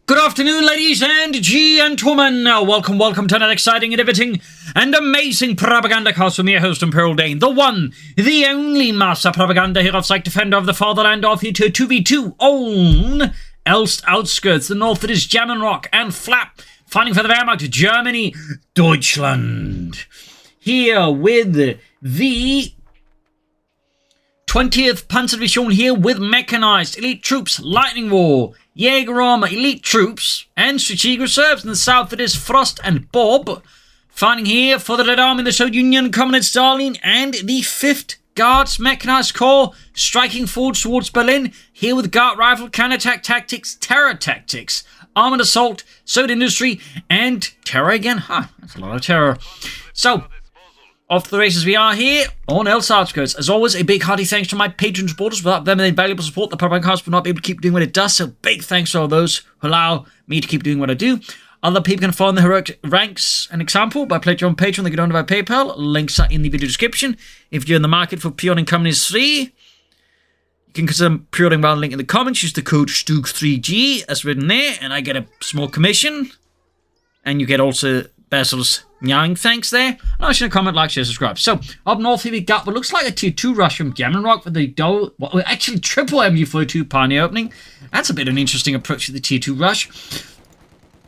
Good afternoon, ladies and gentlemen. Welcome to another exciting, innovating, and amazing Propagandacast from your host, Imperial Dane, the one, the only master propaganda hero, psych defender of the fatherland of here to 2v2 own Elst Outskirts. The north, it is Jaminrock and Flap, fighting for the Wehrmacht, Germany, Deutschland. Here with the 20th Panzerdivision here with mechanized elite troops, lightning war, Jaeger armor, elite troops, and strategic reserves. In the south, it is Frost and Borb, fighting here for the Red Army, the Soviet Union, Communist Stalin, and the 5th Guards Mechanized Corps, striking forward towards Berlin, here with Guard Rifle, Counterattack Tactics, Terror Tactics, Armoured Assault, Soviet Industry, and Terror again. That's a lot of terror. So, off to the races we are here on Elst Outskirts. As always, a big hearty thanks to my Patreon supporters. Without them and their valuable support, the Propagandacast would not be able to keep doing what it does. So big thanks to all those who allow me to keep doing what I do. Other people can follow the heroic ranks an example by pledging on Patreon. They get on by PayPal. Links are in the video description. If you're in the market for pre-ordering companies free, you can consider pre-ordering by the link in the comments. Use the code STUG3G as written there, and I get a small commission. And you get also Basil's meowing thanks there. And I should comment, like, share, subscribe. So, up north here we got what looks like a tier 2 rush from Jaminrock with the actually triple MU42 Pioneer opening. That's a bit of an interesting approach to the tier 2 rush.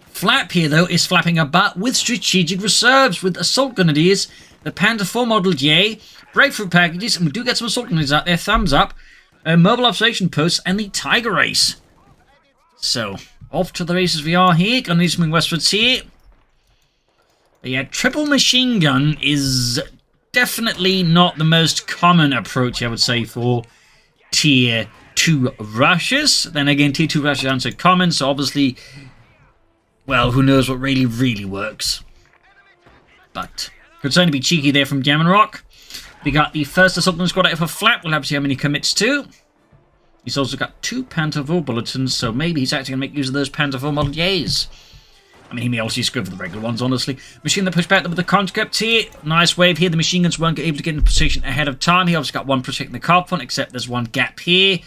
Flap here, though, is flapping about with strategic reserves, with assault grenadiers, the Panther 4 Model J, breakthrough packages, and we do get some assault grenadiers out there, thumbs up, mobile observation posts, and the Tiger Race. So, off to the races we are here. Grenadiers moving westwards here. Yeah, triple machine gun is definitely not the most common approach, I would say, for tier 2 rushes. Then again, tier 2 rushes aren't so common, so obviously, well, who knows what really works. But could certainly be cheeky there from Jaminrock. We got the first assault gun squad out for Flap. We'll have to see how many he commits to. He's also got 2 Panther 4 bulletins, so maybe he's actually going to make use of those Panther 4 Model J's. I mean, he may also just go for the regular ones, honestly. Machine that pushed back with the conscript here. Nice wave here. The machine guns weren't able to get into position ahead of time. He obviously got one protecting the car front, except there's one gap here.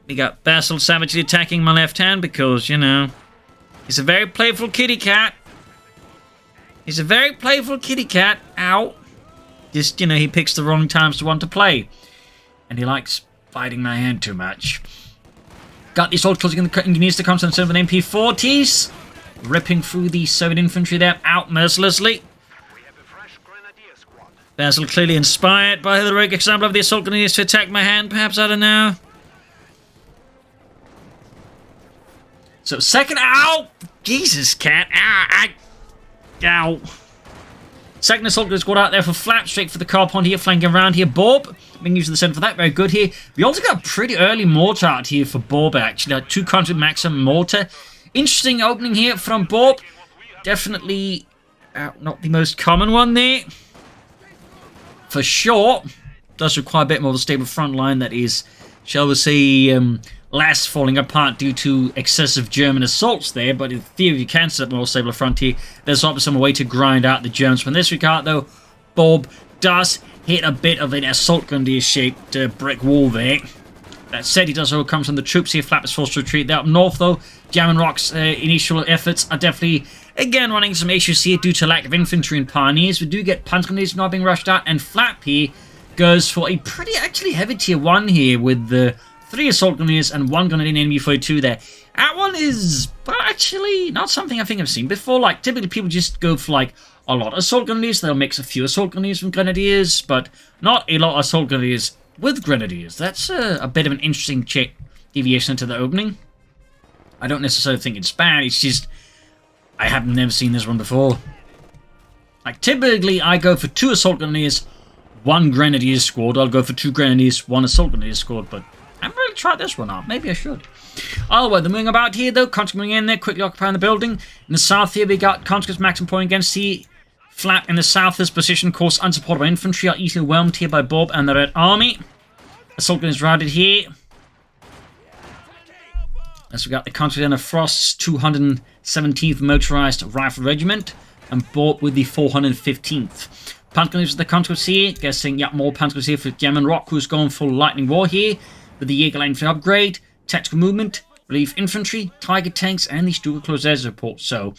We got Basil savagely attacking my left hand because, you know, he's a very playful kitty cat. He's a very playful kitty cat. Ow. Just, you know, he picks the wrong times to want to play. And he likes biting my hand too much. Got the assault closing in the engineers to come to the with MP40s. Ripping through the Soviet infantry there, out mercilessly. Basil clearly inspired by the heroic example of the assault grenadiers to attack my hand, perhaps, I don't know. So, second, ow! Jesus, cat, ow! Second assault grenade squad out there for Flap, straight for the car pond here, flanking around here. Borb, being used in the center for that, very good here. We also got a pretty early mortar out here for Borb, actually. Like 2 country maximum mortar. Interesting opening here from Borb. Definitely not the most common one there. For sure. Does require a bit more of a stable front line that is, shall we say, less falling apart due to excessive German assaults there. But in theory, you can set up a more stable front here. There's obviously some way to grind out the Germans. From this regard, though, Borb does hit a bit of an assault grenadier-shaped brick wall there. That said, he does overcome some of the troops here. Flap is forced to retreat there up north, though. Jaminrock's initial efforts are definitely, again, running some issues here due to lack of infantry and pioneers. We do get Panzer grenadiers not being rushed out, and Flap here goes for a pretty, actually, heavy tier 1 here with the 3 assault grenadiers and 1 grenadier in MU42 there. That one is, actually, not something I think I've seen before. Like, typically people just go for, like, a lot of assault grenadiers. They'll mix a few assault grenadiers from grenadiers, but not a lot of assault grenadiers with grenadiers. That's a bit of an interesting deviation to the opening. I don't necessarily think it's bad, it's just I have never seen this one before. Like, typically I go for 2 assault grenadiers, 1 grenadier squad. I'll go for 2 grenadiers, 1 assault grenadier squad, but I haven't really tried this one out. Maybe I should. Otherwise, they're moving about here though. Conscripts moving in there, quickly occupying the building. In the south here we got conscripts maximum point against the Flap in the south. This position, course, unsupported by infantry, are easily whelmed here by Borb and the Red Army. Assault grenadiers routed here. As we got the country then of Frost's 217th Motorized Rifle Regiment, and Borb with the 415th. Panther with the conscripts here, guessing, yeah, more Panthers here for Jaminrock, who's going full lightning war here, with the Jaeger infantry upgrade, tactical movement, believe infantry, Tiger tanks, and the Stuka close air support. So,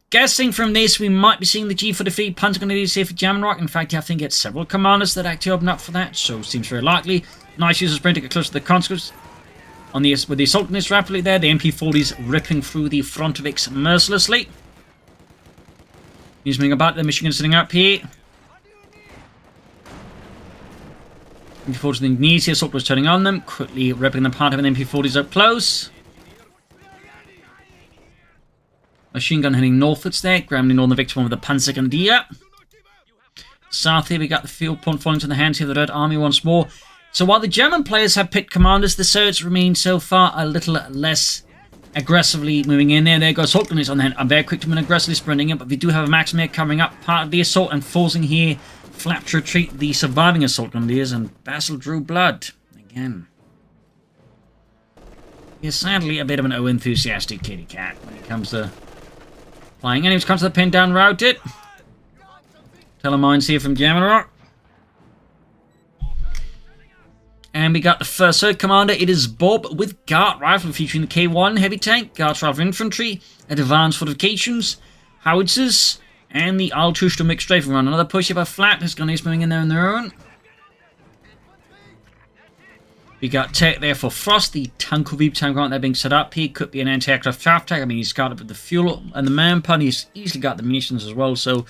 guessing from this, we might be seeing the G43 Panzer Grenadiers here for Jaminrock. In fact, you have to get several commanders that actually open up for that, so seems very likely. Nice use of sprint to get close to the conscripts. With the assault grenadiers rapidly there, the MP40s ripping through the Frontovics mercilessly. Using about the machine gun sitting up here. MP40s to the knees here, assault was turning on them, quickly ripping them apart, having the MP40s up close. Machine gun heading northwards there, grabbing the northern victim with the Panzer Grenadier. South here, we got the field point falling to the hands here of the Red Army once more. So while the German players have picked commanders, the Serbs remain so far a little less aggressively moving in there. There goes assault grenadiers on the hand. I'm very quick to move aggressively sprinting in, but we do have a Maxim here covering up part of the assault and forcing here Flap to retreat the surviving assault grenadiers, and Basil drew blood again. He's sadly a bit of an enthusiastic kitty cat when it comes to flying. Anyways, comes to the pin down, routed. Telemines here from Jaminrock. And we got the first third commander. It is Borb with Guard Rifle featuring the K1 heavy tank, Guard Rifle infantry, advanced fortifications, howitzers, and the Altushto mixed strafing run. Another push here by Flat. There's Gunners moving in there on their own. We got tech there for Frost, the Tankoviv tank right there being set up. He could be an anti-aircraft draft tank. I mean, he's got it with the fuel and the manpower. He's easily got the munitions as well. So,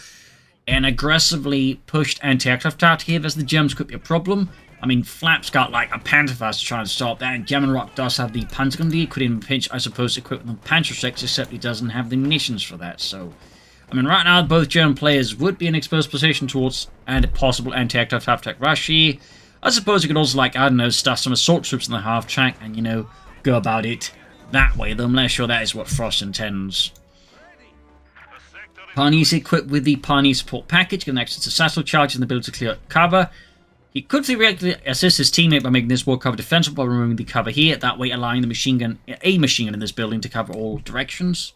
an aggressively pushed anti-aircraft draft here versus the Germans could be a problem. I mean, Flap's got like a Panzerfaust to try and stop that, and Jaminrock does have the Panzer Grenadier, could even pinch, I suppose, equipped with the Panzerschrecks, except he doesn't have the munitions for that. So, I mean, right now, both German players would be in exposed position towards a possible anti-aircraft half-track rush here. I suppose you could also, like, I don't know, stuff some assault troops in the half-track and, you know, go about it that way, though I'm not sure that is what Frost intends. Parnese equipped with the Parnese support package, getting access to Sassel charges and the ability to clear cover. He could theoretically assist his teammate by making this wall cover defensible by removing the cover here, that way allowing the machine gun in this building to cover all directions.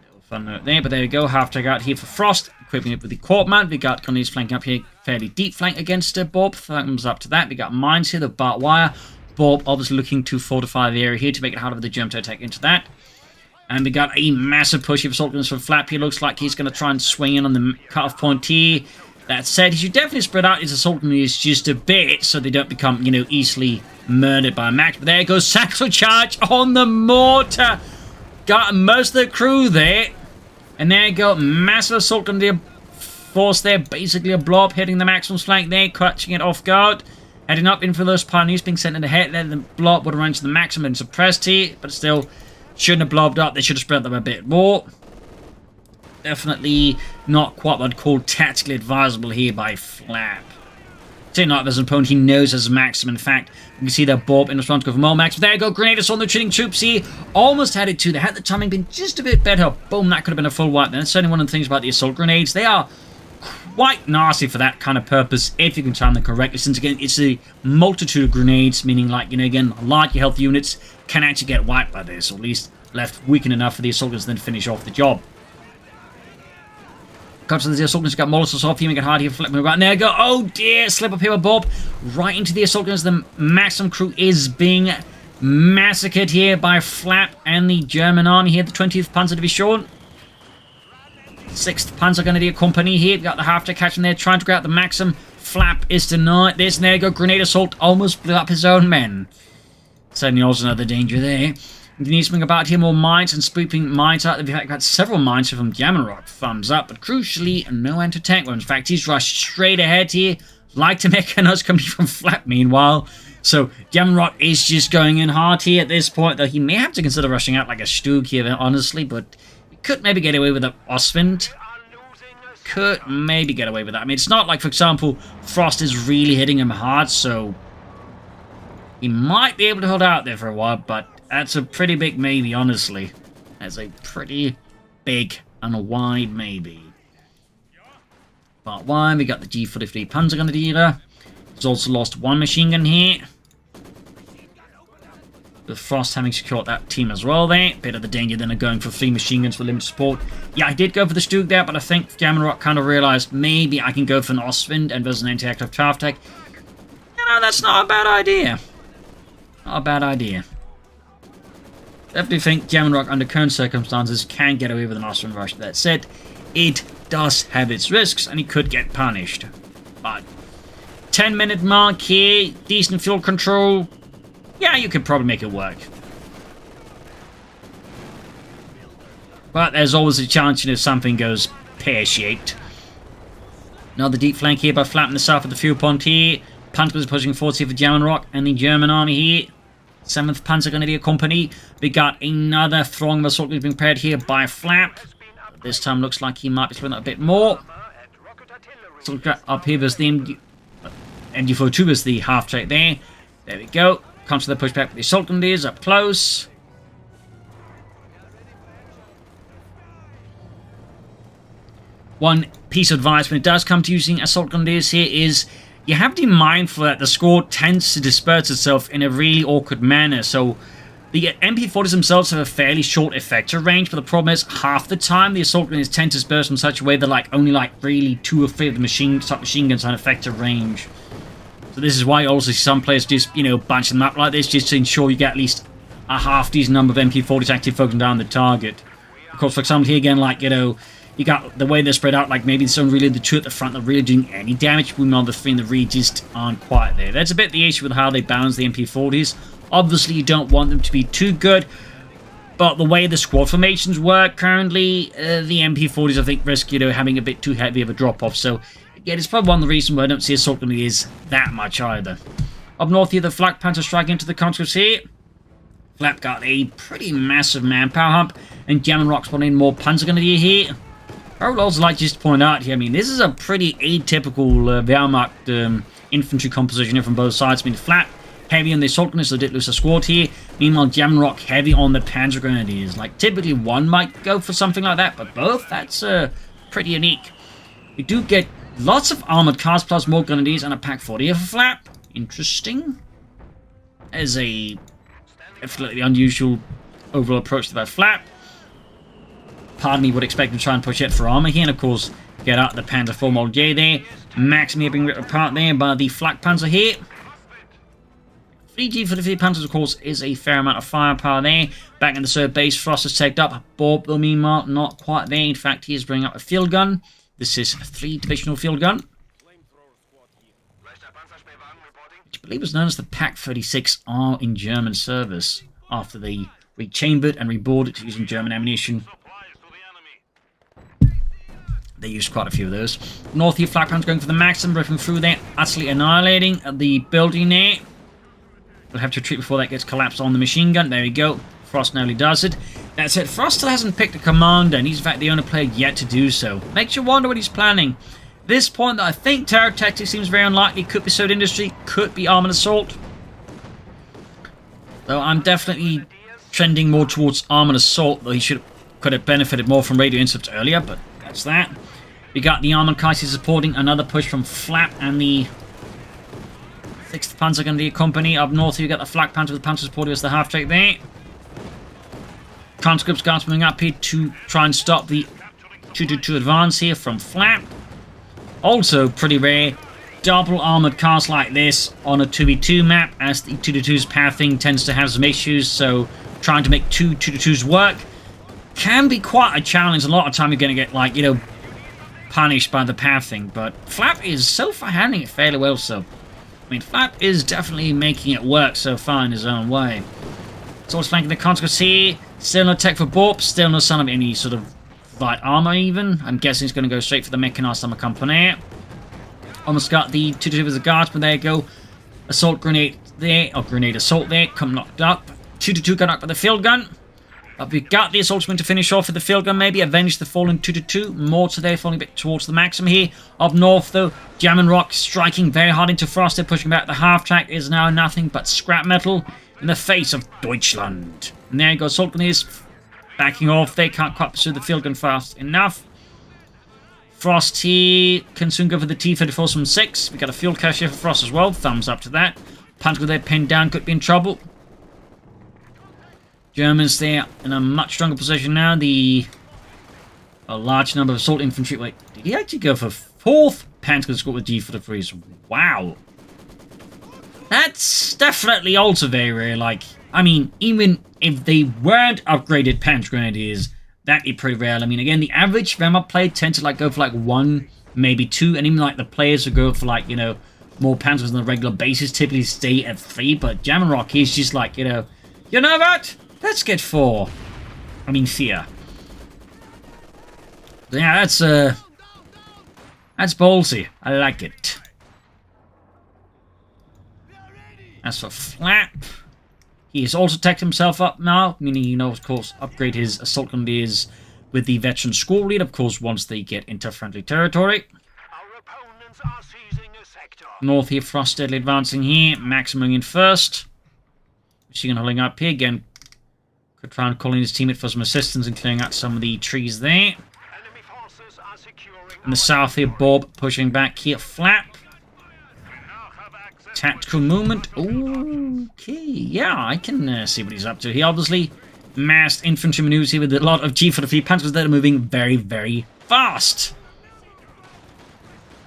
Little fun note there, but there we go, half-track out here for Frost, equipping it with the Corpman. We got Gunners flanking up here, fairly deep flank against Borb, thumbs up to that. We got mines here, the barbed wire. Borb obviously looking to fortify the area here to make it harder for the German to attack into that. And we got a massive push of assault guns from Flap here. Looks like he's going to try and swing in on the cut-off point here. That said, he should definitely spread out his assault grenadiers just a bit so they don't become, you know, easily murdered by Max. But there goes Saxo charge on the mortar. Got most of the crew there. And there you go, massive assault grenadier force there. Basically a blob hitting the Maxim's flank there, catching it off guard. Heading up in for those pioneers being sent in the head. Then the blob would have run to the Maxim and suppressed here. But still, shouldn't have blobbed up. They should have spread them a bit more. Definitely not quite what I'd call tactically advisable here by Flap. Saying not as an opponent he knows as Maxim. In fact, you can see that Borb in response to go for more Max. But there you go, grenade assault on the retreating troops here. Almost had it too. They had the timing been just a bit better. Boom, that could have been a full wipe. That's certainly one of the things about the assault grenades. They are quite nasty for that kind of purpose if you can time them correctly. Since again, it's a multitude of grenades, meaning like, you know, again, large health units can actually get wiped by this, or at least left weakened enough for the assault guns to then finish off the job. Comes to the assault guns, got Molotovs off here, make it hard here for flipping around. There you go. Oh dear, slip up here with Borb. Right into the assault guns. The Maxim crew is being massacred here by Flap and the German army here, the 20th Panzer Division. 6th Panzer Grenadier Company here. Got the half-track catching there, trying to grab the Maxim. Flap is denied this, and there you go. Grenade assault almost blew up his own men. Certainly also another danger there. You need something about here, more mines and spooping mines out. We've got several mines from Jaminrock. Thumbs up, but crucially, no anti-tank weapons. In fact, he's rushed straight ahead here. Like to mechanize coming from Flap, meanwhile. So, Jaminrock is just going in hard here at this point, though he may have to consider rushing out like a Stug here, honestly, but he could maybe get away with an Ostwind. Could maybe get away with that. I mean, it's not like, for example, Frost is really hitting him hard, so he might be able to hold out there for a while, but that's a pretty big maybe, honestly. That's a pretty big and wide maybe. Part 1, we got the G43 Panzer Grenadier. He's also lost one machine gun here. With Frost having secured that team as well there. Bit of the danger then of going for 3 machine guns for limited support. Yeah, I did go for the Stug there, but I think Jaminrock kind of realized maybe I can go for an Ostwind and versus an anti-aircraft half-tech. You know, that's not a bad idea. Not a bad idea. Definitely think Jaminrock, under current circumstances, can get away with an Austrian rush. That said, it does have its risks, and he could get punished. But 10-minute mark here, decent fuel control. Yeah, you could probably make it work. But there's always a chance, you know, something goes pear-shaped. Another deep flank here by Flap in the south of the fuel pond here. Panzers pushing forward here for Jaminrock and the German army here. 7th Panzergrenadier Company. We got another throng of assault being prepared here by Flap. This time looks like he might be throwing that a bit more. So up here was the MG42 was the half track there. There we go. Comes to the pushback with the assault grenadiers up close. One piece of advice when it does come to using assault grenadiers here is you have to be mindful that the score tends to disperse itself in a really awkward manner. So the MP40s themselves have a fairly short effector range, but the problem is half the time the assault grenades tend to disperse in such a way that only really 2 or 3 of the machine guns have an effector range. So this is why also some players just, you know, bunch them up like this just to ensure you get at least a half decent number of MP40s actually focusing down the target. Of course, for example, here again, you know, you got the way they're spread out, maybe there's only really the 2 at the front that are really doing any damage, while the 3 in the rear just aren't quite there. That's a bit the issue with how they balance the MP40s. Obviously, you don't want them to be too good, but the way the squad formations work currently, the MP40s, I think, risk, you know, having a bit too heavy of a drop-off. So, yeah, it's probably one of the reasons why I don't see assault grenadiers that much either. Up north here, the Flak Panther striking into the conscripts here. Flap got a pretty massive manpower hump, and Jaminrock's putting in more Panzer Grenadier here. I would also like just to point out here, I mean, this is a pretty atypical Wehrmacht infantry composition here from both sides. I mean, Flap heavy on the assault grenadiers, so they did lose a squad here. Meanwhile, Jaminrock heavy on the Panzer Grenadiers. Typically one might go for something like that, but both, that's pretty unique. We do get lots of armored cars plus more grenadiers and a Pack 40 here for Flap. Interesting. As a definitely unusual overall approach to that Flap. Part of me would expect to try and push it for armor here, and of course, get out the Panzer 4 Model J there. Maximum being ripped apart there by the Flak Panzer here. 3G for the 3 Panzers, of course, is a fair amount of firepower there. Back in the third base, Frost is taken up. Borb, though, meanwhile, not quite there. In fact, he is bringing up a field gun. This is a 3-divisional field gun, which I believe was known as the Pack 36 are in German service after they rechambered and reboarded using German ammunition. They used quite a few of those. North here, Flak Panzer going for the Maxim, ripping through there, utterly annihilating the building there. We'll have to retreat before that gets collapsed on the machine gun. There we go. Frost nearly does it. That said, Frost still hasn't picked a commander, and he's in fact the only player yet to do so. Makes you wonder what he's planning. At this point, I think Terror Tactics seems very unlikely. Could be Sword Industry, could be Armoured Assault. Though I'm definitely trending more towards Armoured Assault, though he could have benefited more from radio intercepts earlier, but that's that. We got the Armored Kaiser supporting another push from Flap and the 6th Panzer Grenadier Company. Up north, you got the Flak Panther with Panzer supporting as the half-track there. Conscripts guards moving up here to try and stop the 222 advance here from Flap. Also, pretty rare, double armored cars like this on a 2v2 map, as the 222's pathing tends to have some issues, so trying to make 2 222s work can be quite a challenge. A lot of time you're going to get, you know, punished by the pathing, but Flap is so far handling it fairly well, so I mean, Flap is definitely making it work so far in his own way. It's always flanking the conscripts here. Still no tech for Borb. Still no sign of any sort of light armor even. I'm guessing it's going to go straight for the mechanized armor company. Almost got the 222 as a guardsman. There you go. Assault grenade there. Or grenade assault there. Come knocked up. 222 got knocked by the field gun. But we got the assaultman to finish off with the field gun, maybe avenge the fallen 222. Mortar there, falling a bit towards the Maxim here. Up north, though, Jaminrock striking very hard into Frost. They're pushing back. The half-track is now nothing but scrap metal in the face of Deutschland. And there you go, assault grenadiers backing off. They can't quite pursue the field gun fast enough. Frost here can soon go for the T-34 from 6. We got a fuel cache here for Frost as well. Thumbs up to that. Panzer there pinned down, could be in trouble. Germans there in a much stronger position now. A large number of assault infantry. Wait, did he actually go for 4th Panzer squad with G43s? Wow. That that's definitely also very rare. Like, I mean, even if they weren't upgraded Panzer Grenadiers, that'd be pretty rare. I mean, again, the average Wehrmacht player tends to like go for like 1, maybe 2, and even like the players who go for like, you know, more Panzers on a regular basis typically stay at 3, but Jaminrock is just like, you know what? Let's get 4. I mean, 4. Yeah, that's ballsy. I like it. As for Flap, he has also teched himself up now, meaning he knows, of course, upgrade his assault grenadiers with the veteran squad lead, of course, once they get into friendly territory. Our opponents are seizing a sector. North here, Frost steadily advancing here, Maximum in first. Machine gun holding up here, again, could try and call in his teammate for some assistance and clearing out some of the trees there. Enemy forces are securing In the south here, Borb pushing back here, Flap. Tactical movement. Okay, yeah, I can see what he's up to. He obviously massed infantry maneuvers here with a lot of G43 Panzers that are moving very, very fast.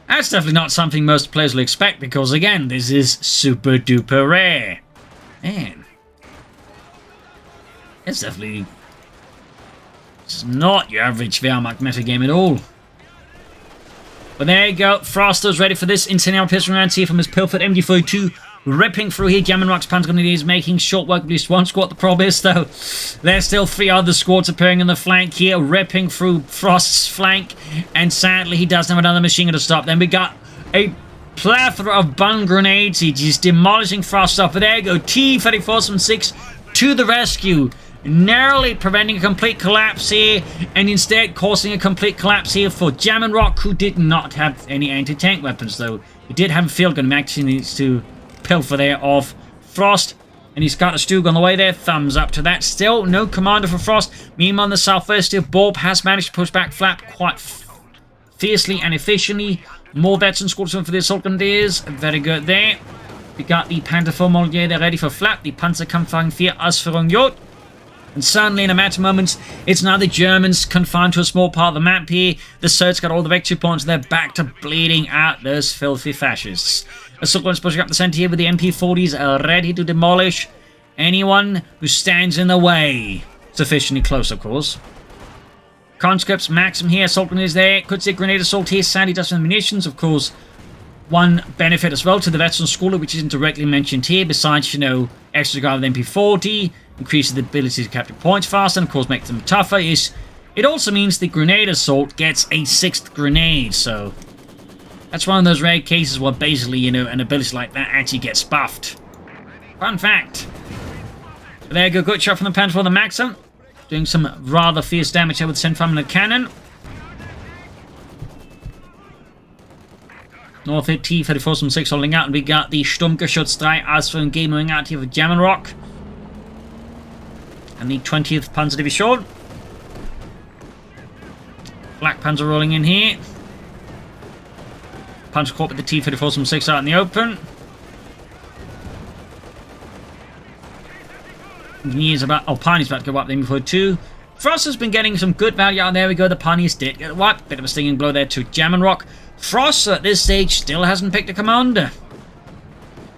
That's definitely not something most players will expect because, again, this is super duper rare. Man. It's definitely... It's not your average Wehrmacht metagame at all. But there you go, Froster's ready for this incendiary pistol round here from his Pilfered MG42, ripping through here. Jaminrock's Panzer Grenadiers making short work of at least one squad. The problem is, though, there's still 3 other squads appearing on the flank here, ripping through Frost's flank, and sadly he doesn't have another machine gun to stop. Then we got a plethora of bun grenades. He's just demolishing Frost up. But there you go, T-34-6 to the rescue. Narrowly preventing a complete collapse here, and instead causing a complete collapse here for Jaminrock, who did not have any anti-tank weapons, though. He did have a field gun. He actually needs to pilfer there off Frost, and he's got a Stug on the way there. Thumbs up to that. Still no commander for Frost. Meanwhile, on the southwest here, Borb has managed to push back Flap quite fiercely and efficiently. More veteran squads for the assault grenadiers. Very good there. We got the Panther 4 Moliere there ready for Flap. The Panzerkampfwagen 4 Ausführung J. And suddenly, in a matter of moments, it's now the Germans confined to a small part of the map here. The Surge got all the victory points. They're back to bleeding out those filthy fascists. Assault guns pushing up the center here with the MP40s ready to demolish anyone who stands in the way. Sufficiently close, of course. Conscripts, Maxim here. Assault grenades there. Could see a grenade assault here. Sandy does some munitions, of course. One benefit as well to the veteran schooler, which isn't directly mentioned here, besides, you know, extra guard with MP40. Increases the ability to capture points faster and of course makes them tougher, is it also means the grenade assault gets a 6th grenade, so that's one of those rare cases where basically, you know, an ability like that actually gets buffed. Fun fact. But there you go, good shot from the Panther for the Maxim, doing some rather fierce damage here with the 10mm cannon. North hit T-34-6 holding out, and we got the Sturmgeschütz 3 Ausführung G moving out here for Jaminrock. And the 20th Panzer Division. Black Panzer rolling in here. Panzer Corps with the T-34-6 out in the open. He's about... Oh, Pioneer's about to go up there before 2. Frost has been getting some good value out. There we go. The Pioneers did get wiped. Bit of a stinging blow there to Jaminrock. Frost at this stage still hasn't picked a commander.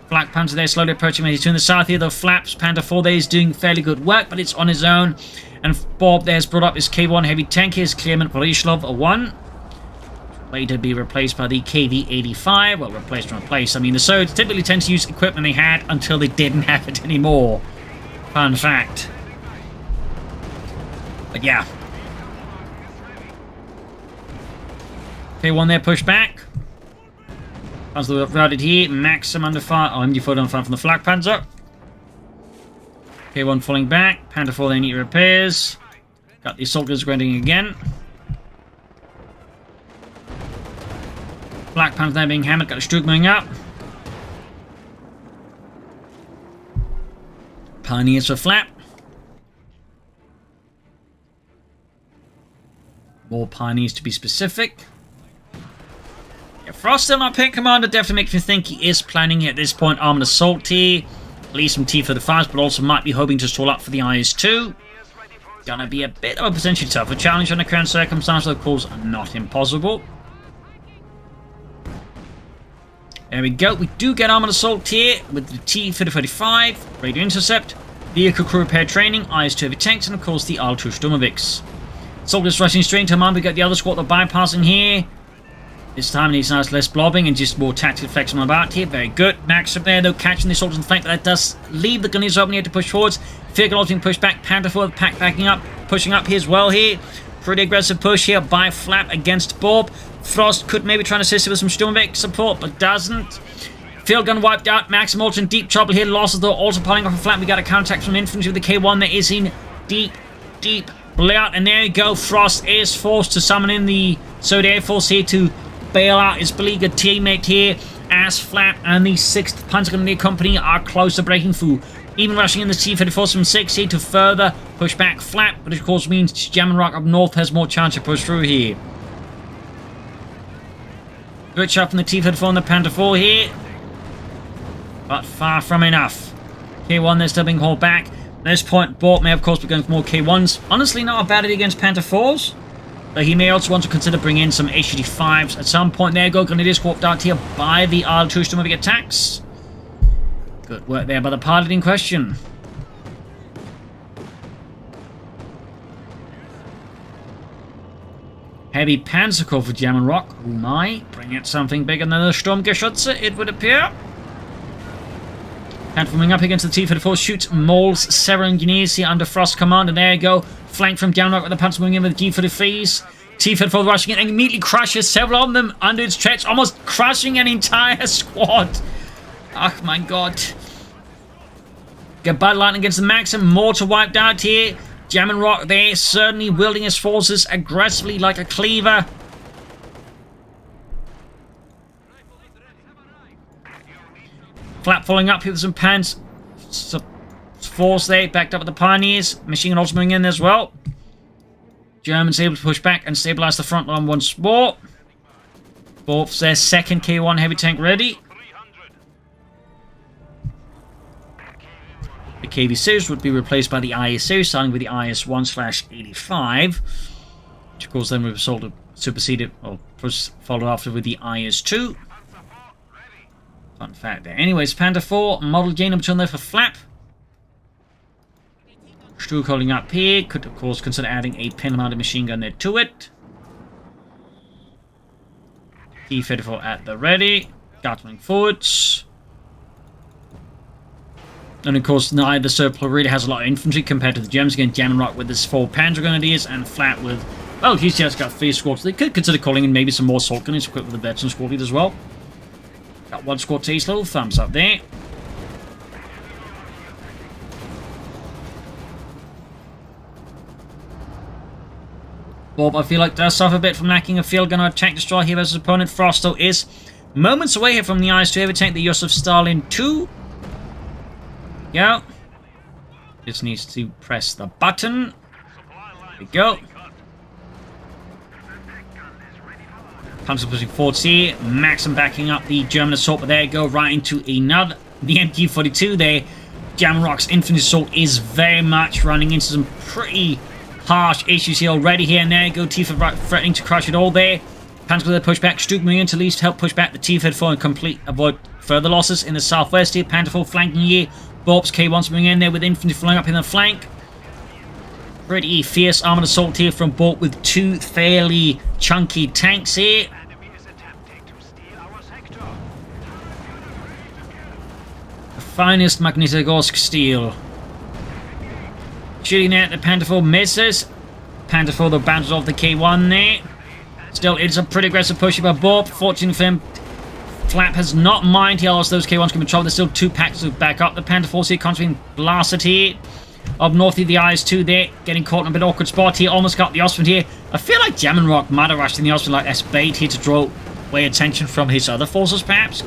Black Panther there slowly approaching as he's to the south here. The Flaps Panther 4 there is doing fairly good work, but it's on his own. And Borb there has brought up his K1 heavy tank. Here's Clement Borishlov, a 1. Later be replaced by the KV-85. Well, replaced and replaced. I mean, the Soviets typically tend to use equipment they had until they didn't have it anymore. Fun fact. But yeah. K1 there, push back. As the routed here, Maxim under fire. Oh, MD4 on fire from the Flak Panzer. K1 falling back. Panther 4 they need repairs. Got the soldiers grinding again. Black Panther there being hammered. Got a Stug moving up. Pioneers for Flap. More Pioneers to be specific. Yeah, Frost still not picking commander. Definitely makes me think he is planning at this point Armoured Assault here. At least some T for the fires, but also might be hoping to stall up for the IS-2. Gonna be a bit of a potentially tougher challenge under current circumstances, of course, not impossible. There we go. We do get Armoured Assault here with the T-3035, Radio Intercept, Vehicle Crew Repair Training, IS-2 Heavy Tanks, and of course the L2 Sturmovix. Soldiers rushing straight into command. We got the other squad that are bypassing here. This time it needs nice less blobbing and just more tactical flexion about here. Very good. Max up there though, catching the soldiers in the flank, but that does leave the gunnies open here to push forwards. Vehicle being pushed back. Panther forward, pack backing up, pushing up here as well here. Pretty aggressive push here by Flap against Borb. Frost could maybe try and assist with some Sturmovik support, but doesn't. Field gun wiped out. Maxim also in deep trouble here. Losses though also piling off a Flap. We got a counterattack from infantry with the K1 that is in deep layout. And there you go. Frost is forced to summon in the Soviet Air Force here to bail out his beleaguered teammate here, as Flap and the 6th Panzergrenadier Company are close to breaking through. Even rushing in the T-34 from 6 here to further push back Flap, but of course means Jaminrock up north has more chance to push through here. Good shot from the T-34 and the Panther 4 here, but far from enough. K1 they're still being hauled back. At this point, Borb may of course be going for more K1s. Honestly, not a bad idea against Panther 4s. But he may also want to consider bringing in some HG5s at some point. There you go, Grenadiers swapped out here by the L2 Sturmovik attacks. Good work there by the pilot in question. Heavy Panzerkorps for Jaminrock, who might bring out something bigger than the Sturmgeschütze, it would appear. And forming up against the T-34, shoots Mole's 7 engineers here under Frost command, and there you go. Flank from Jaminrock with the Panzer moving in with the G-33s. T-34 rushing in and immediately crushes several of them under its stretch, almost crushing an entire squad. Oh my god. Get bad lightning against the Maxim, mortar wiped out here. Jaminrock there, certainly wielding his forces aggressively like a cleaver. Flap following up here with some pans. Force there, backed up with the Pioneers. Machine gun also moving in as well. Germans able to push back and stabilize the front line once more. Both their 2nd K1 heavy tank ready. The KV series would be replaced by the IS series, starting with the IS-1/85. Which of course then would be superseded, or followed after with the IS-2. Fun fact there. Anyways, Panther 4, Model J number 2 on there for Flap. Struck holding up here. Could of course consider adding a pin-mounted machine gun there to it. T-34 at the ready. Gatling forwards. And of course, neither Serpil really has a lot of infantry compared to the Germans. Again, Jaminrock with his 4 Panzer Grenadiers and Flap with, well, he's just got 3 squads. They could consider calling in maybe some more assault gunners equipped with a veteran squad lead as well. Got 1 squad to each level. Thumbs up there. Borb, I feel like, does suffer a bit from lacking a field gun or a tank destroyer here versus his opponent. Frost, though, is moments away here from the IS-2 heavy tank, the Yusuf Stalin 2. Go. Just needs to press the button. There we go. Panzer pushing forwards here. Maxim backing up the German assault, but there you go, right into another. The MG42 there. Jaminrock's infantry assault is very much running into some pretty harsh issues here already here, and there you go. T-34 threatening to crush it all there. Panzer with a pushback. Stuck moving in to at least help push back the T-34 and avoid further losses in the southwest here. Panther 4 flanking here. Borb's K1's moving in there with infantry flying up in the flank. Pretty fierce armoured assault here from Borb with 2 fairly chunky tanks here. Enemy is attempting to steal our sector. The finest Magnitogorsk steel. Shooting at the Panther 4 misses. Panther 4 though bounces off the K1 there. Still, it's a pretty aggressive push by Borb. Fortunately for him, Flap has not mind here, else those K1s can control. There's still 2 packs to back up. The Panther 4 here constantly blasted here. Up north here, the IS-2 there, getting caught in a bit awkward spot here. Almost got the Ostwind here. I feel like Jaminrock might have rushed in the Ostwind like as bait here to draw away attention from his other forces, perhaps.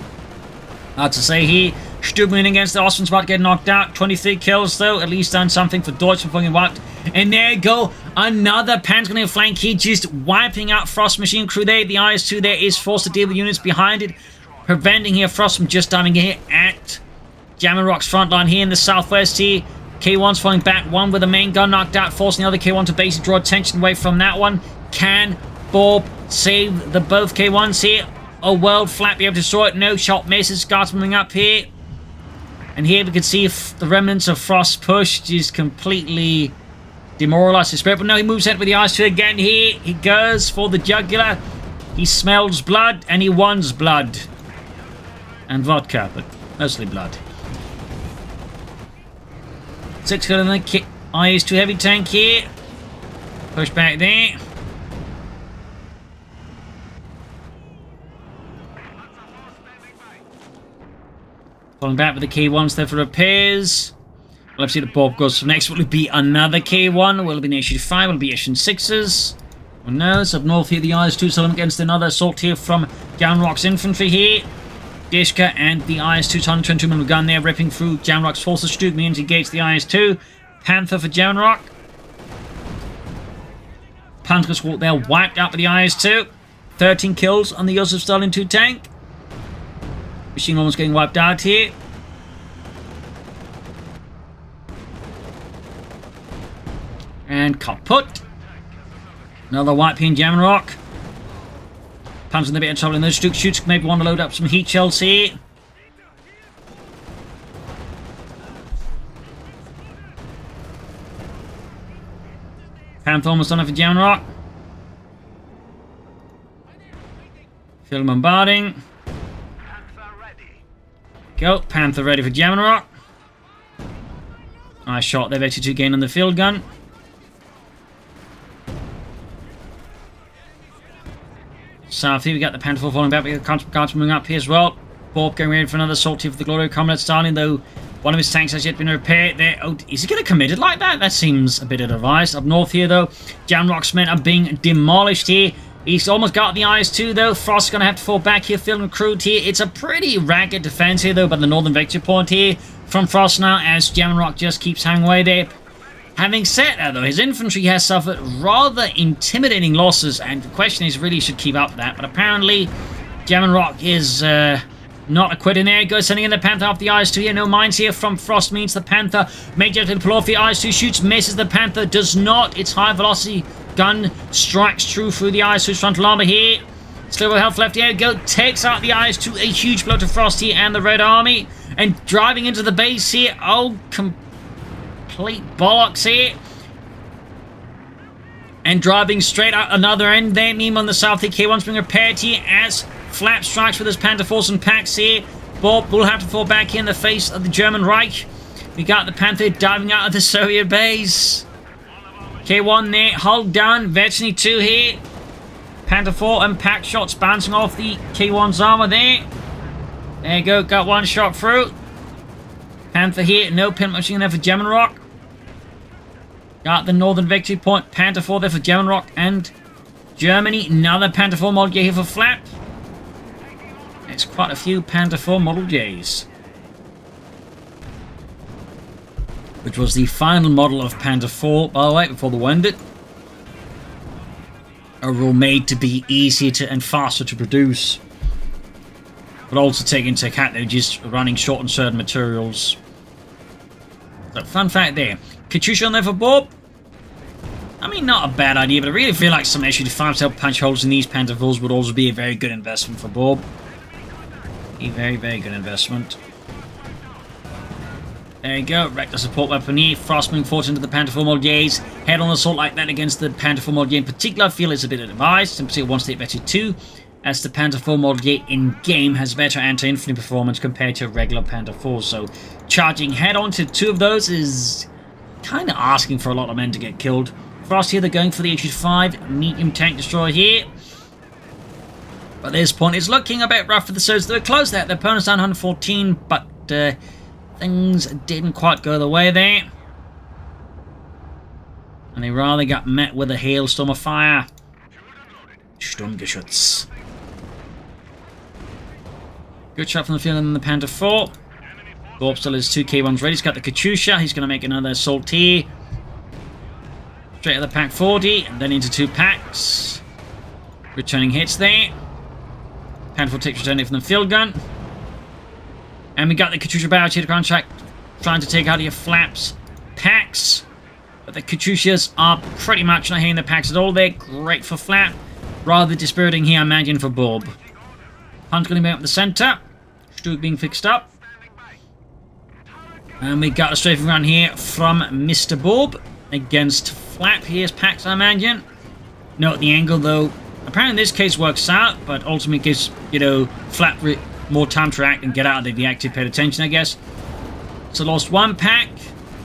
Hard to say here. Stubman against the Ostwind's about to get knocked out. 23 kills, though. At least done something for Deutsch before getting wiped. And there you go. Another Panzergrenadier flank here, just wiping out Frost machine crew there. The IS-2 there is forced to deal with units behind it, preventing here Frost from just diving here at Jaminrock's front line here in the southwest here. K1's falling back, one with the main gun knocked out, forcing the other K1 to basically draw attention away from that one. Can Borb save the both K1s here? Oh well, flap be able to destroy it. No shot misses. Guards moving up here. And here we can see if the remnants of Frost push just completely demoralized his spirit. But no, he moves ahead with the ice 2 again here. He goes for the jugular. He smells blood and he wants blood. And vodka, but mostly blood. 6 kill in the IS-2 heavy tank here. Push back there. Falling back with the K1s there for repairs. We'll have to see what Borb goes for next. Will it be another K1? Will it be an HU5? Will it be HU6s? Who knows? Up north here, the IS-2 still against another assault here from Jaminrock's infantry here. Dishka and the IS-2 122 mm gun there, ripping through Jaminrock's forces. Stuke means he gates the IS-2. Panther for Jaminrock. Panther squad there, wiped out with the IS-2. 13 kills on the Joseph Stalin 2 tank. Machine almost getting wiped out here. And kaput. Another wipe here in Jaminrock. Panther's in a bit of trouble in those. Stuke shoots. Maybe want to load up some heat shells here. Panther almost done it for Jaminrock. Field bombarding. Go. Panther ready for Jaminrock. Nice shot there. 82 gain on the field gun. South here we got the Panther 4 falling back. We got guards moving up here as well. Borb going ready for another assault here for the Glory of Comrade Stalin, though one of his tanks has yet been repaired there. Oh, is he going to commit it like that? That seems a bit ill-advised. Up north here though, Jaminrock's men are being demolished here. He's almost got the IS-2 though. Frost's going to have to fall back here, field recruit here. It's a pretty ragged defense here though by the northern victory point here from Frost now, as Jaminrock just keeps hanging away there. Having said that though, his infantry has suffered rather intimidating losses, and the question is really should keep up with that. But apparently Jaminrock is not a quitter there. Goes sending in the Panther off the IS-2 here. No mines here from Frost means the Panther may just pull off the IS-2. Shoots, misses the Panther. Does not. Its high velocity gun strikes true through the IS-2's frontal armor here. Still with health left here. Go takes out the IS-2. A huge blow to Frost here and the Red Army. And driving into the base here. Oh, complete bollocks here. And driving straight out another end there. Neem on the south here. K1's being repaired here as Flap strikes with his Panther force and packs here. Borb will have to fall back here in the face of the German Reich. We got the Panther diving out of the Soviet base. K1 there, hull down. Vechny 2 here. Panther 4 and pack shots bouncing off the K1's armor there. There you go, got one shot through. Panther here, no pin machine there for Jaminrock. Got the northern victory point. Panther 4 there for Jaminrock and Germany. Another Panther 4 Model J here for Flap. It's quite a few Panther 4 Model Js. Which was the final model of Panther 4, by the way, before the war ended. Overall made to be easier to and faster to produce. But also take into account they're just running short on certain materials. So, fun fact there. Katyusha on there for Borb. I mean, not a bad idea, but I really feel like some HU5 to help punch holes in these Panther 4s would also be a very good investment for Borb. A very, very good investment. There you go. Wreck the support weapon here. Frost moving forward into the Panther 4 Model Js. Head on assault like that against the Panther 4 Model J in particular, I feel is a bit advised. In particular, one state better too, as the Panther 4 Model J in-game has better anti-infantry performance compared to regular Panther 4. So, charging head on to two of those is kind of asking for a lot of men to get killed. Frost here, they're going for the HU5 medium tank destroyer here. But at this point, it's looking a bit rough for the Soviets. They're close there. Their opponent's down 114, but things didn't quite go the way there. And they rather got met with a hailstorm of fire. Sturmgeschütz. Good shot from the field in the Panther 4. Borb still has two K1s ready. He's got the Katyusha. He's going to make another assault here. Straight at the pack 40, and then into two packs. Returning hits there. Panther 4 takes returning from the field gun. And we got the Katyusha barrage here to contract, trying to take out your Flaps packs. But the Katyushas are pretty much not hitting the packs at all. They're great for Flap. Rather dispiriting here, I imagine, for Borb. Hunt's going to be up in the centre. Stuart being fixed up. And we got a strafing run here from Mr. Borb against Flap. Here's Pax, I imagine. Note the angle, though. Apparently in this case works out, but ultimately gives, you know, Flap more time to react and get out of the active paid attention, I guess. So lost one pack.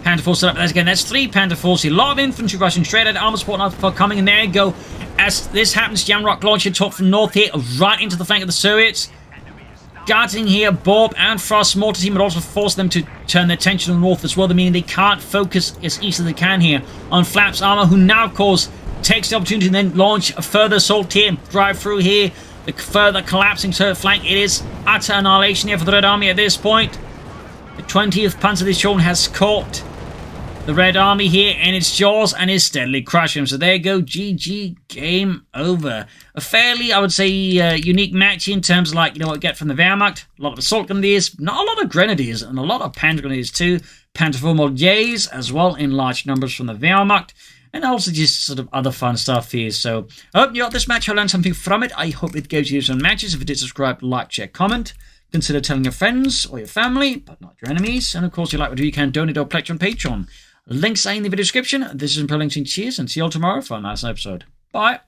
Panther Force set up. Again, that's 3 Panther Force. A lot of infantry rushing straight at Armor Support now coming, and there you go. As this happens, Jaminrock launching top from north here, right into the flank of the Soviets. Guarding here, Borb and Frost's mortar team would also force them to turn their attention to the north as well, meaning they can't focus as easily as they can here on Flap's armor, who now, of course, takes the opportunity to then launch a further assault here, drive through here, the further collapsing turret flank. It is utter annihilation here for the Red Army at this point. The 20th Panzerdivision has caught the Red Army here in its jaws and is steadily crushing them. So there you go, GG, game over. A fairly, I would say, unique match in terms of, like, you know, what we get from the Wehrmacht. A lot of assault grenadiers, not a lot of grenadiers, and a lot of Panther grenadiers too. Panther Jays as well in large numbers from the Wehrmacht. And also just sort of other fun stuff here. So I hope you got this match. I learned something from it. I hope it gives you some matches. If you did, subscribe, like, share, comment. Consider telling your friends or your family, but not your enemies. And of course, if you like what you can, donate or pledge on Patreon. Links are in the video description. This is Imperial Links. Cheers, and see you all tomorrow for a nice episode. Bye.